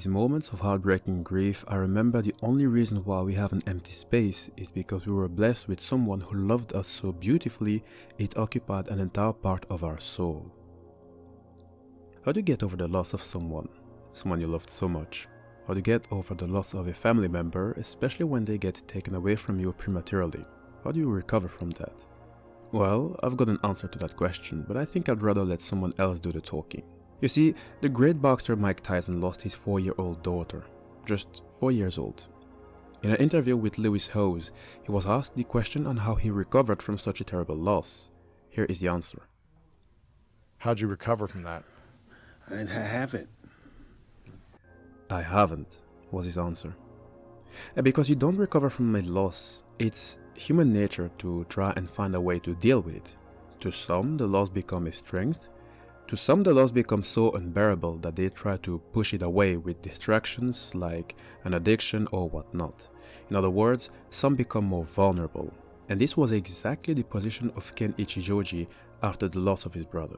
these moments of heartbreaking grief, I remember the only reason why we have an empty space is because we were blessed with someone who loved us so beautifully it occupied an entire part of our soul. How do you get over the loss of someone you loved so much? How do you get over the loss of a family member, especially when they get taken away from you prematurely? How do you recover from that? Well, I've got an answer to that question, but I think I'd rather let someone else do the talking. You see, the great boxer Mike Tyson lost his 4-year-old daughter, just 4 years old. In an interview with Lewis Howes, he was asked the question on how he recovered from such a terrible loss. Here is the answer. How'd you recover from that? I haven't. I haven't, was his answer. And because you don't recover from a loss, it's human nature to try and find a way to deal with it. To some, the loss becomes a strength. To some, the loss becomes so unbearable that they try to push it away with distractions like an addiction or whatnot. In other words, some become more vulnerable. And this was exactly the position of Ken Ichijouji after the loss of his brother.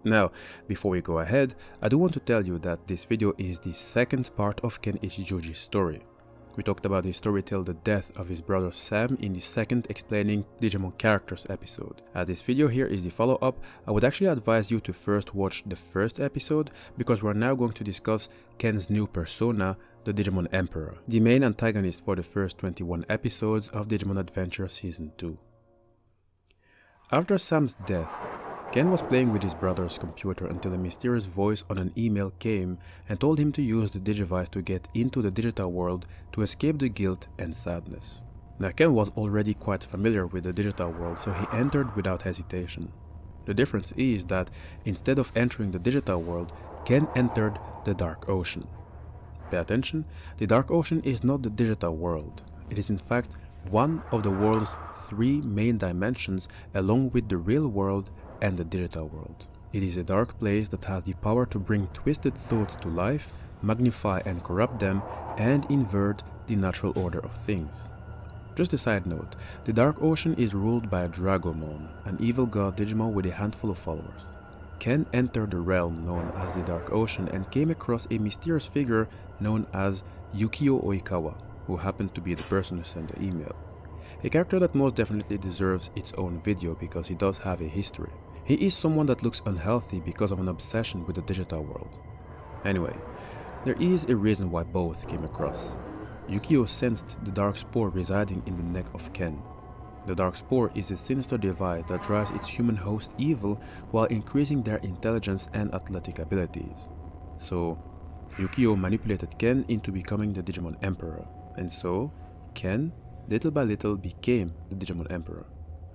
Now, before we go ahead, I do want to tell you that this video is the second part of Ken Ichijouji's story. We talked about his story till the death of his brother Sam in the second explaining Digimon characters episode. As this video here is the follow-up, I would actually advise you to first watch the first episode because we're now going to discuss Ken's new persona, the Digimon Emperor, the main antagonist for the first 21 episodes of Digimon Adventure Season 2. After Sam's death, Ken was playing with his brother's computer until a mysterious voice on an email came and told him to use the Digivice to get into the digital world to escape the guilt and sadness. Now Ken was already quite familiar with the digital world, so he entered without hesitation. The difference is that instead of entering the digital world, Ken entered the Dark Ocean. Pay attention, the Dark Ocean is not the digital world. It is in fact one of the world's 3 main dimensions along with the real world and the digital world. It is a dark place that has the power to bring twisted thoughts to life, magnify and corrupt them, and invert the natural order of things. Just a side note, the Dark Ocean is ruled by a Dragomon, an evil god Digimon with a handful of followers. Ken entered the realm known as the Dark Ocean and came across a mysterious figure known as Yukio Oikawa, who happened to be the person who sent the email. A character that most definitely deserves its own video because he does have a history. He is someone that looks unhealthy because of an obsession with the digital world. Anyway, there is a reason why both came across. Yukio sensed the dark spore residing in the neck of Ken. The dark spore is a sinister device that drives its human host evil while increasing their intelligence and athletic abilities. So, Yukio manipulated Ken into becoming the Digimon Emperor, and so, Ken, little by little, became the Digimon Emperor.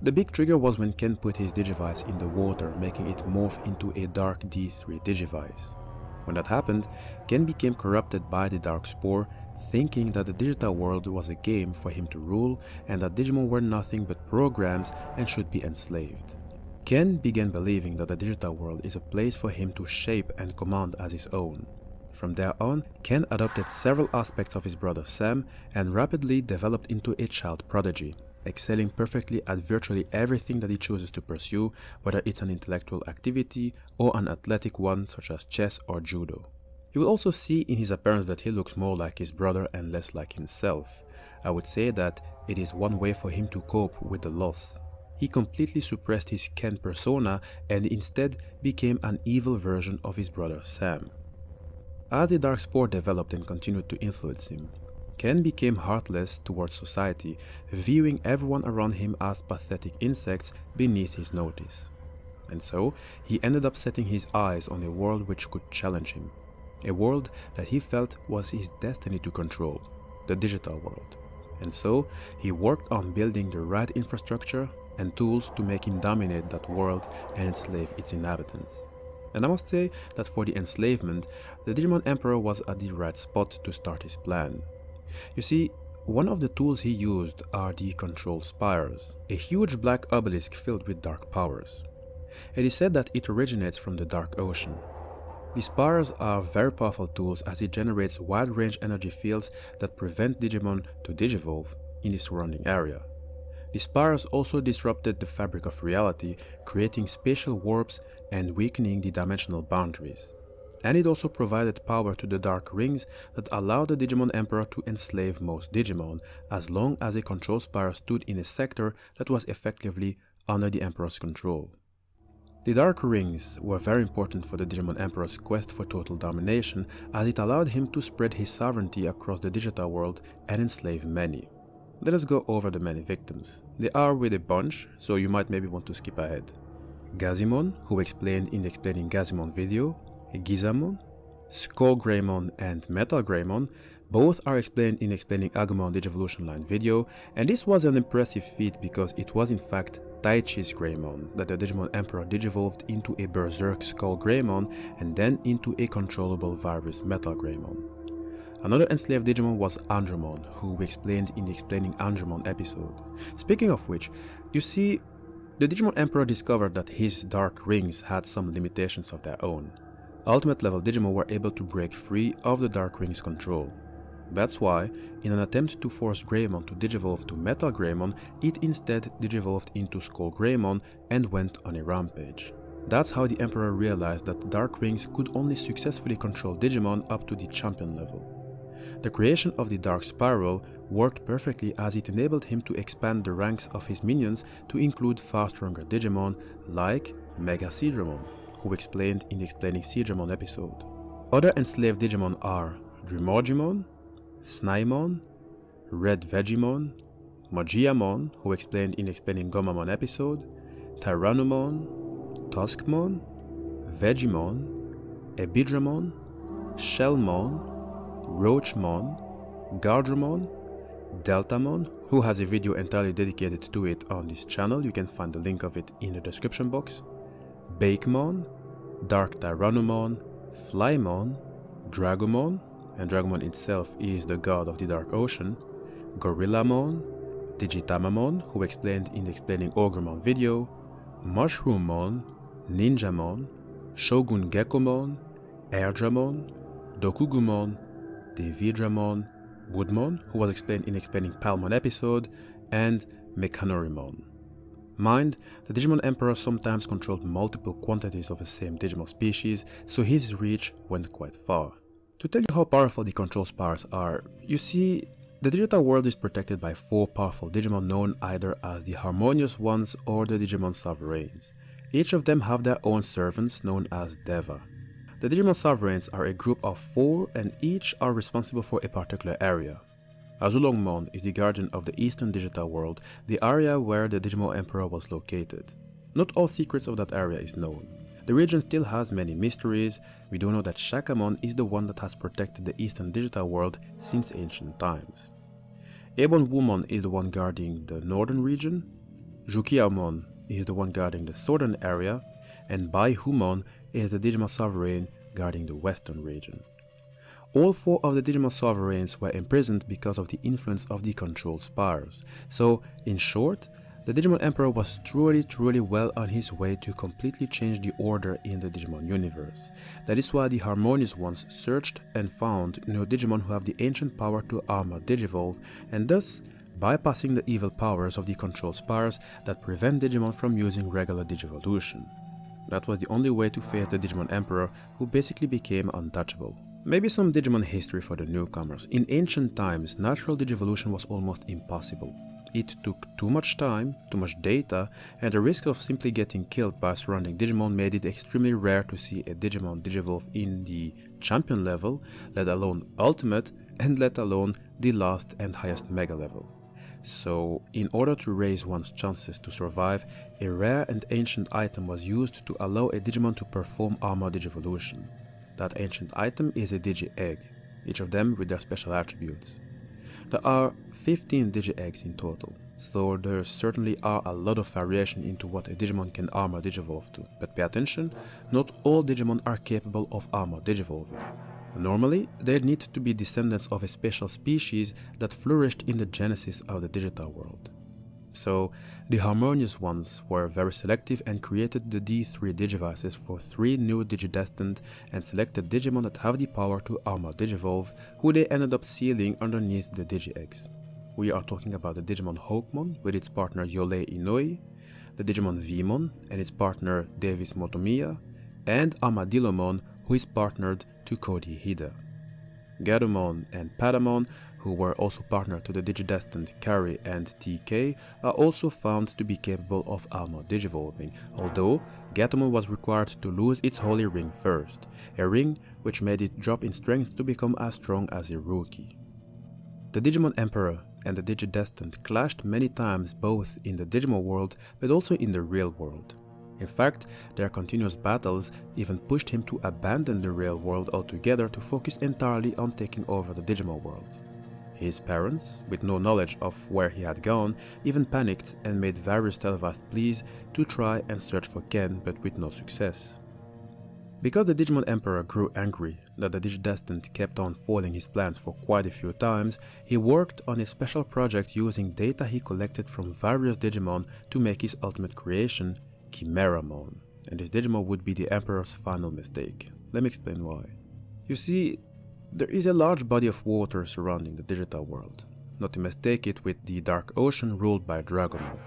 The big trigger was when Ken put his Digivice in the water, making it morph into a Dark D3 Digivice. When that happened, Ken became corrupted by the Dark Spore, thinking that the digital world was a game for him to rule and that Digimon were nothing but programs and should be enslaved. Ken began believing that the digital world is a place for him to shape and command as his own. From there on, Ken adopted several aspects of his brother Sam and rapidly developed into a child prodigy, excelling perfectly at virtually everything that he chooses to pursue, whether it's an intellectual activity or an athletic one such as chess or judo. You will also see in his appearance that he looks more like his brother and less like himself. I would say that it is one way for him to cope with the loss. He completely suppressed his Ken persona and instead became an evil version of his brother Sam. As the Dark Spore developed and continued to influence him, Ken became heartless towards society, viewing everyone around him as pathetic insects beneath his notice. And so, he ended up setting his eyes on a world which could challenge him. A world that he felt was his destiny to control, the digital world. And so, he worked on building the right infrastructure and tools to make him dominate that world and enslave its inhabitants. And I must say that for the enslavement, the Digimon Emperor was at the right spot to start his plan. You see, one of the tools he used are the control spires, a huge black obelisk filled with dark powers. It is said that it originates from the Dark Ocean. The spires are very powerful tools as it generates wide-range energy fields that prevent Digimon to digivolve in the surrounding area. The spires also disrupted the fabric of reality, creating spatial warps and weakening the dimensional boundaries. and it also provided power to the Dark Rings that allowed the Digimon Emperor to enslave most Digimon, as long as a control spire stood in a sector that was effectively under the Emperor's control. The Dark Rings were very important for the Digimon Emperor's quest for total domination, as it allowed him to spread his sovereignty across the digital world and enslave many. Let us go over the many victims. They are with a bunch, so you might maybe want to skip ahead. Gazimon, who explained in the Explaining Gazimon video, Gizamon, Skull Greymon and Metal Greymon, both are explained in Explaining Agumon Digivolution Line video, and this was an impressive feat because it was in fact Taichi's Greymon that the Digimon Emperor digivolved into a Berserk Skull Greymon and then into a controllable virus Metal Greymon. Another enslaved Digimon was Andromon, who we explained in the Explaining Andromon episode. Speaking of which, you see, the Digimon Emperor discovered that his Dark Rings had some limitations of their own. Ultimate level Digimon were able to break free of the Dark Rings' control. That's why, in an attempt to force Greymon to digivolve to Metal Greymon, it instead digivolved into Skull Greymon and went on a rampage. That's how the Emperor realized that the Dark Rings could only successfully control Digimon up to the champion level. The creation of the Dark Spiral worked perfectly as it enabled him to expand the ranks of his minions to include far stronger Digimon like Mega Seadramon, who explained in the Explaining Seadramon episode. Other enslaved Digimon are Dremorgimon, Snymon, Red Vegemon, Mogiamon, who explained in Explaining Gomamon episode, Tyrannomon, Tuskmon, Vegemon, Ebidramon, Shellmon, Roachmon, Gardramon, Deltamon, who has a video entirely dedicated to it on this channel, you can find the link of it in the description box, Bakemon, Dark Tyrannomon, Flymon, Dragomon, and Dragomon itself is the god of the Dark Ocean, Gorillamon, Digitamamon, who explained in the Explaining Ogremon video, Mushroommon, Ninjamon, Shogun Gekomon, Airdramon, Dokugumon, Devidramon, Woodmon, who was explained in Explaining Palmon episode, and Mechanorimon. Mind, the Digimon Emperor sometimes controlled multiple quantities of the same Digimon species, so his reach went quite far. To tell you how powerful the control spires are, you see, the digital world is protected by 4 powerful Digimon known either as the Harmonious Ones or the Digimon Sovereigns. Each of them have their own servants known as Deva. The Digimon Sovereigns are a group of 4 and each are responsible for a particular area. Azulongmon is the guardian of the Eastern Digital World, the area where the Digimon Emperor was located. Not all secrets of that area is known. The region still has many mysteries. We do know that Shakamon is the one that has protected the Eastern Digital World since ancient times. Ebonwumon is the one guarding the northern region, Jukiamon is the one guarding the southern area, and Baihumon is the Digimon Sovereign guarding the western region. All 4 of the Digimon Sovereigns were imprisoned because of the influence of the control spires. So, in short, the Digimon Emperor was truly well on his way to completely change the order in the Digimon universe. That is why the Harmonious Ones searched and found new Digimon who have the ancient power to armor Digivolve, and thus bypassing the evil powers of the control spires that prevent Digimon from using regular Digivolution. That was the only way to face the Digimon Emperor, who basically became untouchable. Maybe some Digimon history for the newcomers. In ancient times, natural Digivolution was almost impossible. It took too much time, too much data, and the risk of simply getting killed by surrounding Digimon made it extremely rare to see a Digimon digivolve in the champion level, let alone ultimate, and let alone the last and highest mega level. So, in order to raise one's chances to survive, a rare and ancient item was used to allow a Digimon to perform armor Digivolution. That ancient item is a Digi-Egg, each of them with their special attributes. There are 15 Digi-Eggs in total, so there certainly are a lot of variation into what a Digimon can armor Digivolve to, but pay attention, not all Digimon are capable of armor Digivolving. Normally, they need to be descendants of a special species that flourished in the genesis of the digital world. So, the Harmonious Ones were very selective and created the D3 Digivices for 3 new Digidestined and selected Digimon that have the power to armor Digivolve, who they ended up sealing underneath the Digi-Eggs. We are talking about the Digimon Hawkmon with its partner Yolei Inoi, the Digimon Vmon and its partner Davis Motomiya, and Armadillomon, who is partnered to Cody Hida. Gatomon and Patamon, who were also partnered to the Digidestined Kari and TK, are also found to be capable of Alma Digivolving, although Gatomon was required to lose its Holy Ring first, a ring which made it drop in strength to become as strong as a rookie. The Digimon Emperor and the Digidestined clashed many times both in the Digimon world but also in the real world. In fact, their continuous battles even pushed him to abandon the real world altogether to focus entirely on taking over the Digimon world. His parents, with no knowledge of where he had gone, even panicked and made various televised pleas to try and search for Ken, but with no success. Because the Digimon Emperor grew angry that the Digidestined kept on foiling his plans for quite a few times, he worked on a special project using data he collected from various Digimon to make his ultimate creation, Chimeramon, and this Digimon would be the Emperor's final mistake. Let me explain why. You see, there is a large body of water surrounding the digital world, not to mistake it with the Dark Ocean ruled by Dragomon.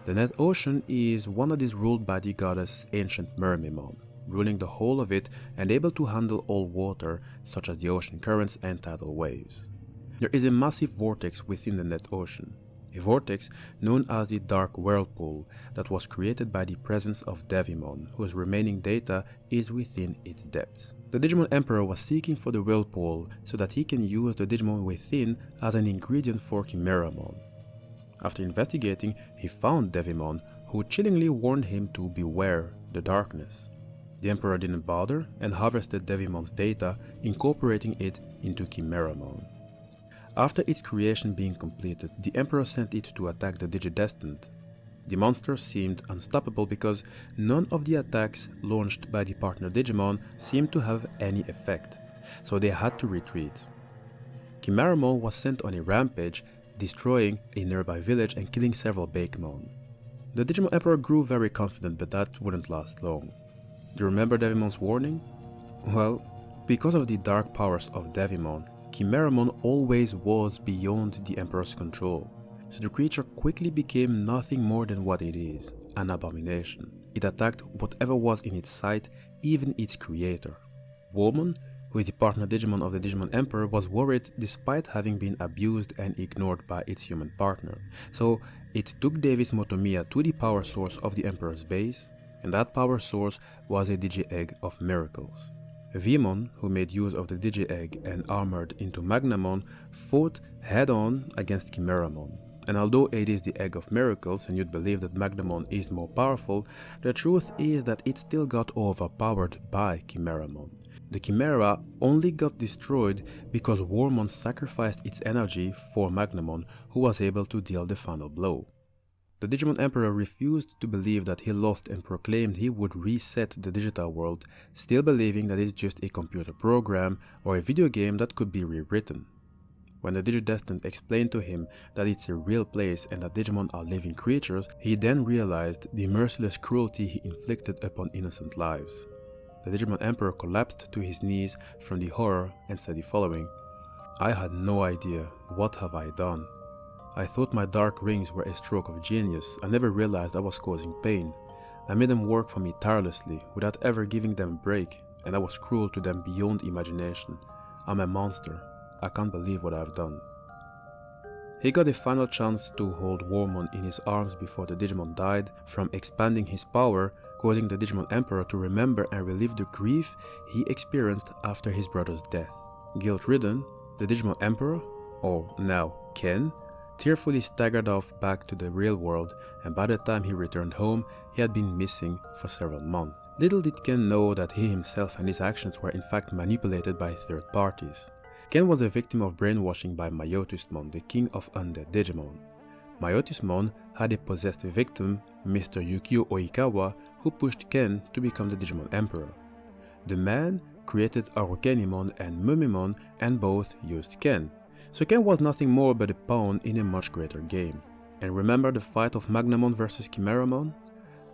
The Net Ocean is one that is ruled by the goddess Ancient Mermimon, ruling the whole of it and able to handle all water such as the ocean currents and tidal waves. There is a massive vortex within the Net Ocean, a vortex known as the Dark Whirlpool that was created by the presence of Devimon, whose remaining data is within its depths. The Digimon Emperor was seeking for the Whirlpool so that he can use the Digimon within as an ingredient for Chimeramon. After investigating, he found Devimon, who chillingly warned him to beware the darkness. The Emperor didn't bother and harvested Devimon's data, incorporating it into Chimeramon. After its creation being completed, the Emperor sent it to attack the Digidestined. The monster seemed unstoppable because none of the attacks launched by the partner Digimon seemed to have any effect, so they had to retreat. Chimeramon was sent on a rampage, destroying a nearby village and killing several Bakemon. The Digimon Emperor grew very confident, but that wouldn't last long. Do you remember Devimon's warning? Well, because of the dark powers of Devimon, Chimeramon always was beyond the Emperor's control, so the creature quickly became nothing more than what it is, an abomination. It attacked whatever was in its sight, even its creator. Woman, who is the partner Digimon of the Digimon Emperor, was worried despite having been abused and ignored by its human partner, so it took Davis Motomiya to the power source of the Emperor's base, and that power source was a Digi-Egg of Miracles. Vimon, who made use of the Digi-Egg and armored into Magnamon, fought head-on against Chimeramon. And although it is the Egg of Miracles and you'd believe that Magnamon is more powerful, the truth is that it still got overpowered by Chimeramon. The Chimera only got destroyed because Wormmon sacrificed its energy for Magnamon, who was able to deal the final blow. The Digimon Emperor refused to believe that he lost and proclaimed he would reset the digital world, still believing that it's just a computer program or a video game that could be rewritten. When the Digidestined explained to him that it's a real place and that Digimon are living creatures, he then realized the merciless cruelty he inflicted upon innocent lives. The Digimon Emperor collapsed to his knees from the horror and said the following: "I had no idea. What have I done? I thought my dark rings were a stroke of genius. I never realized I was causing pain. I made them work for me tirelessly, without ever giving them a break, and I was cruel to them beyond imagination. I'm a monster. I can't believe what I've done." He got a final chance to hold Wormmon in his arms before the Digimon died from expanding his power, causing the Digimon Emperor to remember and relive the grief he experienced after his brother's death. Guilt-ridden, the Digimon Emperor, or now Ken, tearfully staggered off back to the real world, and by the time he returned home, he had been missing for several months. Little did Ken know that he himself and his actions were in fact manipulated by third parties. Ken was a victim of brainwashing by Myotismon, the king of undead Digimon. Myotismon had a possessed victim, Mr. Yukio Oikawa, who pushed Ken to become the Digimon Emperor. The man created Arukenimon and Mumimon, and both used Ken. So Ken was nothing more but a pawn in a much greater game. And remember the fight of Magnamon versus Chimeramon?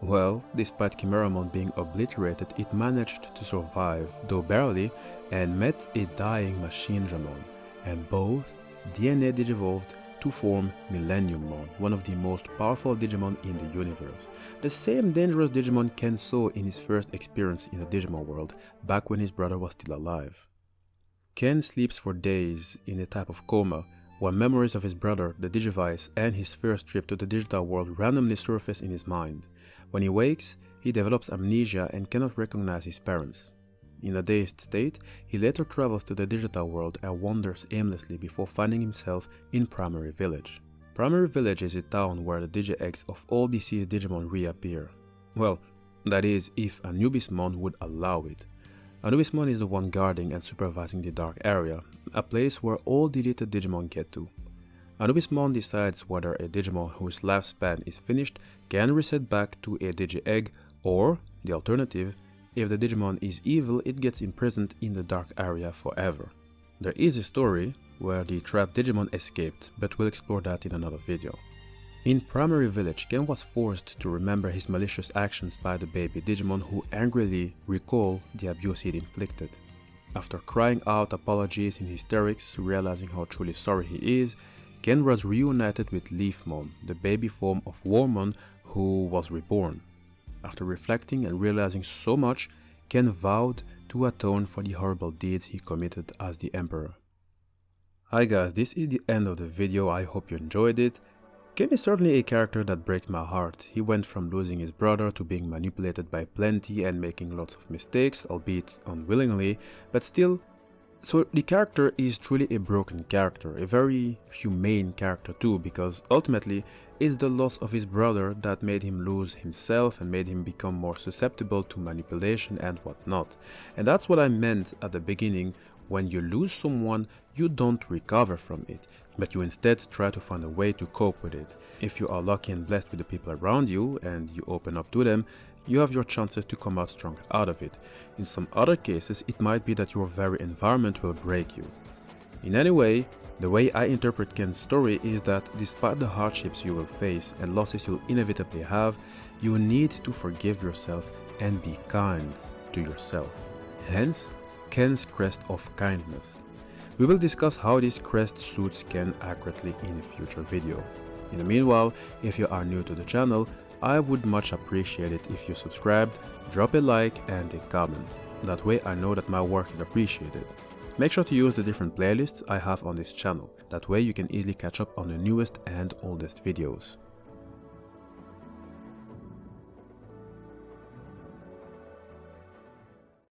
Well, despite Chimeramon being obliterated, it managed to survive, though barely, and met a dying Machinedramon, and both DNA Digivolved to form Millenniummon, one of the most powerful Digimon in the universe. The same dangerous Digimon Ken saw in his first experience in the Digimon world, back when his brother was still alive. Ken sleeps for days in a type of coma, while memories of his brother, the Digivice, and his first trip to the digital world randomly surface in his mind. When he wakes, he develops amnesia and cannot recognize his parents. In a dazed state, he later travels to the digital world and wanders aimlessly before finding himself in Primary Village. Primary Village is a town where the Digi-Eggs of all deceased Digimon reappear. Well, that is, if Anubismon would allow it. Anubismon is the one guarding and supervising the Dark Area, a place where all deleted Digimon get to. Anubismon decides whether a Digimon whose lifespan is finished can reset back to a Digi-Egg, or, the alternative, if the Digimon is evil, it gets imprisoned in the Dark Area forever. There is a story where the trapped Digimon escaped, but we'll explore that in another video. In Primary Village, Ken was forced to remember his malicious actions by the baby Digimon who angrily recall the abuse he'd inflicted. After crying out apologies in hysterics, realizing how truly sorry he is, Ken was reunited with Leafmon, the baby form of Wormmon who was reborn. After reflecting and realizing so much, Ken vowed to atone for the horrible deeds he committed as the Emperor. Hi guys, this is the end of the video. I hope you enjoyed it. Ken is certainly a character that breaks my heart. He went from losing his brother to being manipulated by Plenty and making lots of mistakes, albeit unwillingly, but still. So the character is truly a broken character, a very humane character too, because ultimately it's the loss of his brother that made him lose himself and made him become more susceptible to manipulation and whatnot. And that's what I meant at the beginning. When you lose someone, you don't recover from it, but you instead try to find a way to cope with it. If you are lucky and blessed with the people around you and you open up to them, you have your chances to come out stronger out of it. In some other cases, it might be that your very environment will break you. In any way, the way I interpret Ken's story is that despite the hardships you will face and losses you'll inevitably have, you need to forgive yourself and be kind to yourself. Hence, Ken's crest of kindness. We will discuss how this crest suits Ken accurately in a future video. In the meanwhile, if you are new to the channel, I would much appreciate it if you subscribed, drop a like and a comment. That way I know that my work is appreciated. Make sure to use the different playlists I have on this channel. That way you can easily catch up on the newest and oldest videos.